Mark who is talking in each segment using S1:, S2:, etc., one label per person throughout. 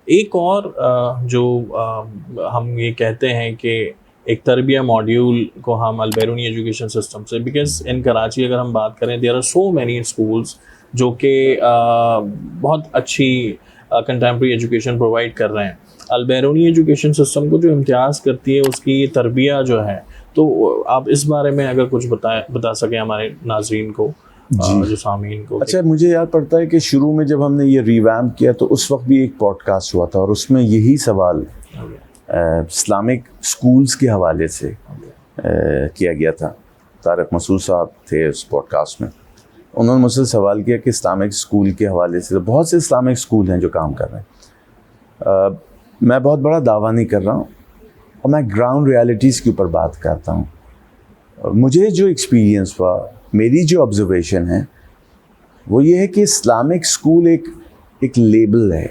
S1: ایک اور جو ہم یہ کہتے ہیں کہ ایک تربیہ ماڈیول کو ہم البیرونی ایجوکیشن سسٹم سے، بیکاز ان کراچی اگر ہم بات کریں there are so many schools جو کہ بہت اچھی کنٹمپری ایجوکیشن پرووائڈ کر رہے ہیں. البیرونی ایجوکیشن سسٹم کو جو امتیاز کرتی ہے اس کی تربیہ جو ہے، تو آپ اس بارے میں اگر کچھ بتا سکیں ہمارے ناظرین کو، جو سامعین کو.
S2: اچھا، مجھے یاد پڑتا ہے کہ شروع میں جب ہم نے یہ ریویمپ کیا تو اس وقت بھی ایک پوڈ کاسٹ ہوا تھا، اور اس میں یہی سوال اسلامک اسکولس کے حوالے سے کیا گیا تھا. طارق مسعود صاحب تھے اس پوڈ کاسٹ میں. انہوں نے مجھ سے سوال کیا کہ اسلامک اسکول کے حوالے سے بہت سے اسلامک اسکول ہیں جو کام کر رہے ہیں. میں بہت بڑا دعویٰ نہیں کر رہا ہوں، اور میں گراؤنڈ ریالٹیز کے اوپر بات کرتا ہوں. مجھے جو ایکسپیرینس ہوا، میری جو آبزرویشن ہے وہ یہ ہے کہ اسلامک اسکول ایک لیبل ہے.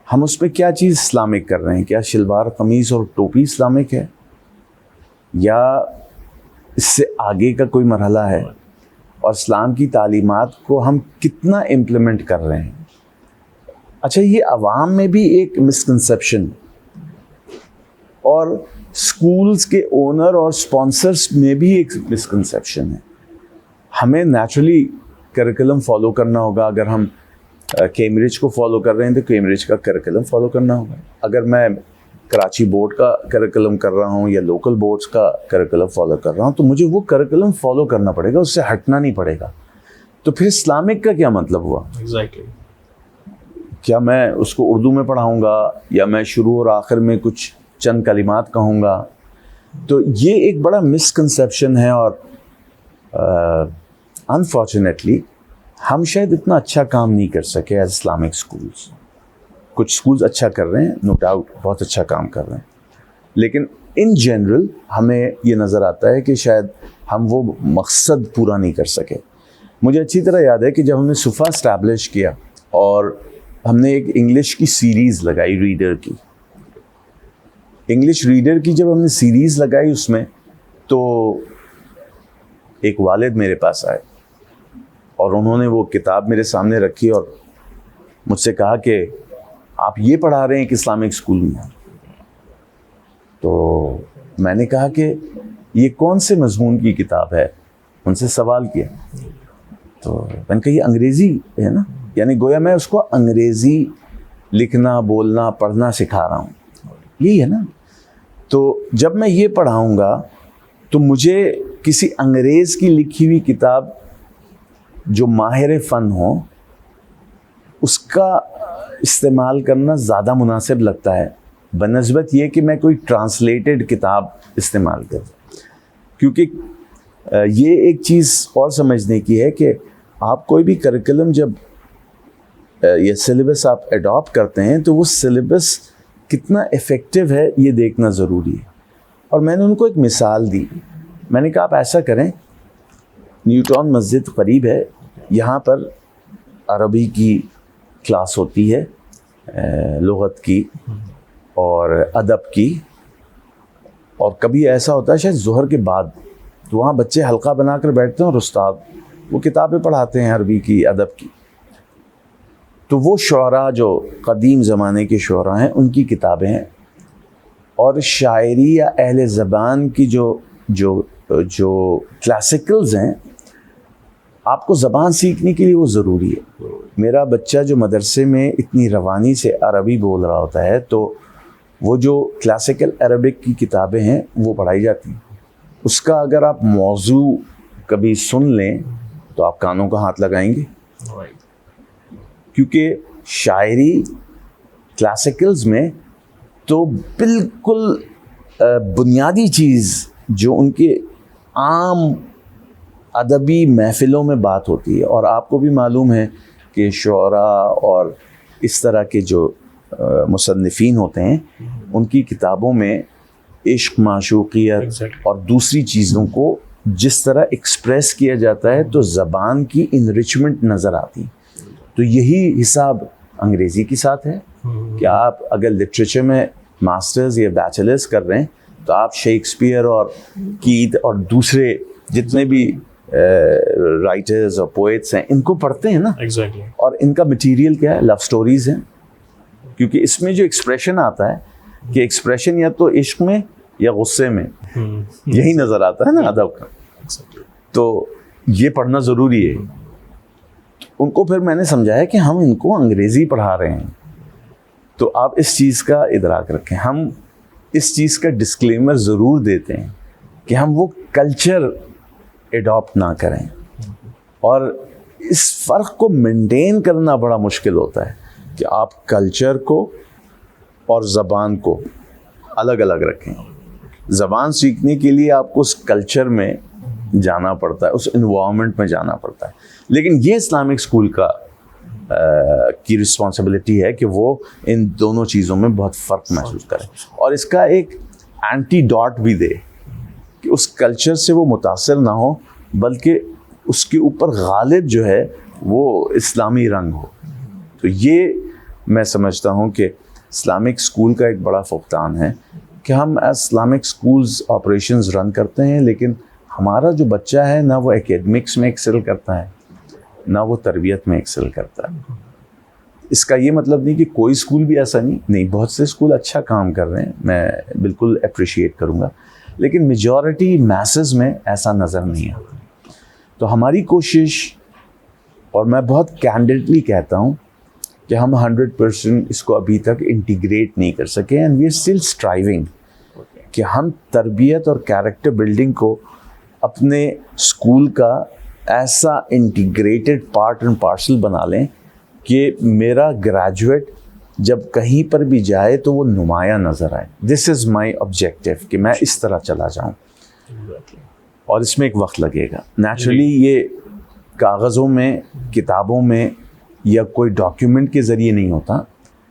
S2: ہم اس پہ کیا چیز اسلامک کر رہے ہیں؟ کیا شلوار قمیص اور ٹوپی اسلامک ہے، یا اس سے آگے کا کوئی مرحلہ ہے؟ اور اسلام کی تعلیمات کو ہم کتنا امپلیمنٹ کر رہے ہیں؟ اچھا، یہ عوام میں بھی ایک مسکنسیپشن، اور اسکولس کے اونر اور اسپانسرس میں بھی ایک مسکنسیپشن ہے. ہمیں نیچرلی کریکولم فالو کرنا ہوگا. اگر ہم کیمبرج کو فالو کر رہے ہیں تو کیمبرج کا کریکولم فالو کرنا ہوگا. اگر میں کراچی بورڈ کا کریکولم کر رہا ہوں یا لوکل بورڈز کا کریکولم فالو کر رہا ہوں تو مجھے وہ کریکولم فالو کرنا پڑے گا، اس سے ہٹنا نہیں پڑے گا. تو پھر اسلامک کا کیا مطلب ہوا؟
S1: ایگزیکٹلی.
S2: کیا میں اس کو اردو میں پڑھاؤں گا، یا میں شروع اور آخر میں کچھ چند کلمات کہوں گا؟ تو یہ ایک بڑا مسکنسیپشن ہے، اور انفارچونیٹلی ہم شاید اتنا اچھا کام نہیں کر سکے ایز اسلامک اسکولس. کچھ اسکولس اچھا کر رہے ہیں، نو ڈاؤٹ بہت اچھا کام کر رہے ہیں، لیکن ان جنرل ہمیں یہ نظر آتا ہے کہ شاید ہم وہ مقصد پورا نہیں کر سکے. مجھے اچھی طرح یاد ہے کہ جب ہم نے صفا اسٹیبلش کیا اور ہم نے ایک انگلش کی سیریز لگائی ریڈر کی. انگلش ریڈر کی جب ہم نے سیریز لگائی اس میں، تو ایک والد میرے پاس آئے اور انہوں نے وہ کتاب میرے سامنے رکھی اور مجھ سے کہا کہ آپ یہ پڑھا رہے ہیں کہ اسلامک اسکول میں؟ تو میں نے کہا کہ یہ کون سے مضمون کی کتاب ہے؟ ان سے سوال کیا تو میں نے کہا یہ انگریزی ہے نا، یعنی گویا میں اس کو انگریزی لکھنا، بولنا، پڑھنا سکھا رہا ہوں، یہی ہے نا. تو جب میں یہ پڑھاؤں گا تو مجھے کسی انگریز کی لکھی ہوئی کتاب جو ماہر فن ہو اس کا استعمال کرنا زیادہ مناسب لگتا ہے بنسبت یہ کہ میں کوئی ٹرانسلیٹڈ کتاب استعمال کروں. کیونکہ یہ ایک چیز اور سمجھنے کی ہے کہ آپ کوئی بھی کریکولم جب یا سلیبس آپ اڈاپٹ کرتے ہیں تو وہ سلیبس کتنا افیکٹو ہے یہ دیکھنا ضروری ہے. اور میں نے ان کو ایک مثال دی. میں نے کہا آپ ایسا کریں، نیو ٹاؤن مسجد قریب ہے، یہاں پر عربی کی کلاس ہوتی ہے، لغت کی اور ادب کی، اور کبھی ایسا ہوتا ہے شاید ظہر کے بعد، تو وہاں بچے حلقہ بنا کر بیٹھتے ہیں اور استاد وہ کتابیں پڑھاتے ہیں عربی کی، ادب کی. تو وہ شعراء جو قدیم زمانے کے شعراء ہیں ان کی کتابیں ہیں، اور شاعری یا اہل زبان کی جو کلاسیکلز ہیں، آپ کو زبان سیکھنے کے لیے وہ ضروری ہے. میرا بچہ جو مدرسے میں اتنی روانی سے عربی بول رہا ہوتا ہے تو وہ جو کلاسیکل عربک کی کتابیں ہیں وہ پڑھائی جاتی ہیں. اس کا اگر آپ موضوع کبھی سن لیں تو آپ کانوں کا ہاتھ لگائیں گے، کیونکہ شاعری کلاسیکلز میں تو بالکل بنیادی چیز جو ان کے عام ادبی محفلوں میں بات ہوتی ہے، اور آپ کو بھی معلوم ہے کہ شعراء اور اس طرح کے جو مصنفین ہوتے ہیں ان کی کتابوں میں عشق، معشوقیت اور دوسری چیزوں کو جس طرح ایکسپریس کیا جاتا ہے تو زبان کی انریچمنٹ نظر آتی. تو یہی حساب انگریزی کے ساتھ ہے کہ آپ اگر لٹریچر میں ماسٹرز یا بیچلرز کر رہے ہیں تو آپ شیکسپیئر اور کیت اور دوسرے جتنے بھی رائٹرز اور پوئٹس ہیں ان کو پڑھتے ہیں نا.
S1: ایگزیکٹلی.
S2: اور ان کا مٹیریل کیا ہے؟ لو سٹوریز ہیں. کیونکہ اس میں جو ایکسپریشن آتا ہے کہ ایکسپریشن یا تو عشق میں یا غصے میں، یہی نظر آتا ہے نا ادب کا. تو یہ پڑھنا ضروری ہے. ان کو پھر میں نے سمجھایا کہ ہم ان کو انگریزی پڑھا رہے ہیں، تو آپ اس چیز کا ادراک رکھیں. ہم اس چیز کا ڈسکلیمر ضرور دیتے ہیں کہ ہم وہ کلچر ایڈاپٹ نہ کریں، اور اس فرق کو مینٹین کرنا بڑا مشکل ہوتا ہے کہ آپ کلچر کو اور زبان کو الگ الگ رکھیں. زبان سیکھنے کے لیے آپ کو اس کلچر میں جانا پڑتا ہے، اس انوائرمنٹ میں جانا پڑتا ہے. لیکن یہ اسلامک اسکول کی رسپانسبلٹی ہے کہ وہ ان دونوں چیزوں میں بہت فرق محسوس کرے، اور اس کا ایک اینٹی ڈاٹ بھی دے کہ اس کلچر سے وہ متاثر نہ ہو، بلکہ اس کے اوپر غالب جو ہے وہ اسلامی رنگ ہو. تو یہ میں سمجھتا ہوں کہ اسلامک اسکول کا ایک بڑا فقدان ہے کہ ہم اسلامک اسکولز آپریشنز رن کرتے ہیں، لیکن ہمارا جو بچہ ہے نہ وہ اکیڈمکس میں ایکسل کرتا ہے نہ وہ تربیت میں ایکسل کرتا ہے. اس کا یہ مطلب نہیں کہ کوئی اسکول بھی ایسا نہیں، بہت سے اسکول اچھا کام کر رہے ہیں، میں بالکل اپریشیٹ کروں گا، لیکن میجورٹی میسز میں ایسا نظر نہیں آتا. تو ہماری کوشش، اور میں بہت کینڈیڈلی کہتا ہوں کہ ہم 100% اس کو ابھی تک انٹیگریٹ نہیں کر سکے، and we are still striving کہ ہم تربیت اور کیریکٹر بلڈنگ کو اپنے اسکول کا ایسا انٹیگریٹڈ پارٹ اینڈ پارسل بنا لیں کہ میرا گریجویٹ جب کہیں پر بھی جائے تو وہ نمایاں نظر آئے. دس از مائی آبجیکٹیو کہ میں اس طرح چلا جاؤں، اور اس میں ایک وقت لگے گا. نیچرلی یہ کاغذوں میں، کتابوں میں یا کوئی ڈاکیومنٹ کے ذریعے نہیں ہوتا.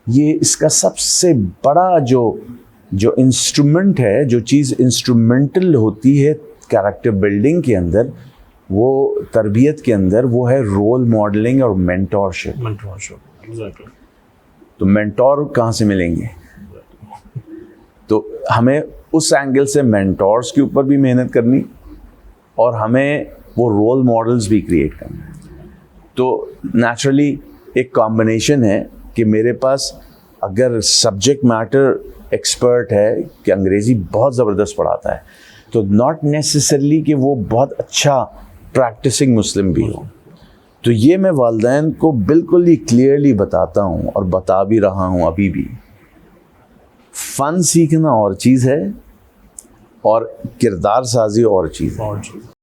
S2: یہ اس کا سب سے بڑا جو انسٹرومنٹ ہے، جو چیز انسٹرومنٹل ہوتی ہے کیریکٹر بلڈنگ کے اندر، وہ تربیت کے اندر، وہ ہے رول ماڈلنگ اور مینٹورشپ. تو مینٹور کہاں سے ملیں گے؟ تو ہمیں اس اینگل سے مینٹورز کے اوپر بھی محنت کرنی، اور ہمیں وہ رول ماڈلز بھی کریٹ کرنا. تو نیچرلی ایک کمبینیشن ہے کہ میرے پاس اگر سبجیکٹ میٹر ایکسپرٹ ہے کہ انگریزی بہت زبردست پڑھاتا ہے، تو ناٹ نیسسرلی کہ وہ بہت اچھا پریکٹسنگ مسلم بھی ہو. تو یہ میں والدین کو بالکل ہی کلیئرلی بتاتا ہوں، اور بتا بھی رہا ہوں ابھی بھی. فن سیکھنا اور چیز ہے، اور کردار سازی اور چیز ہے.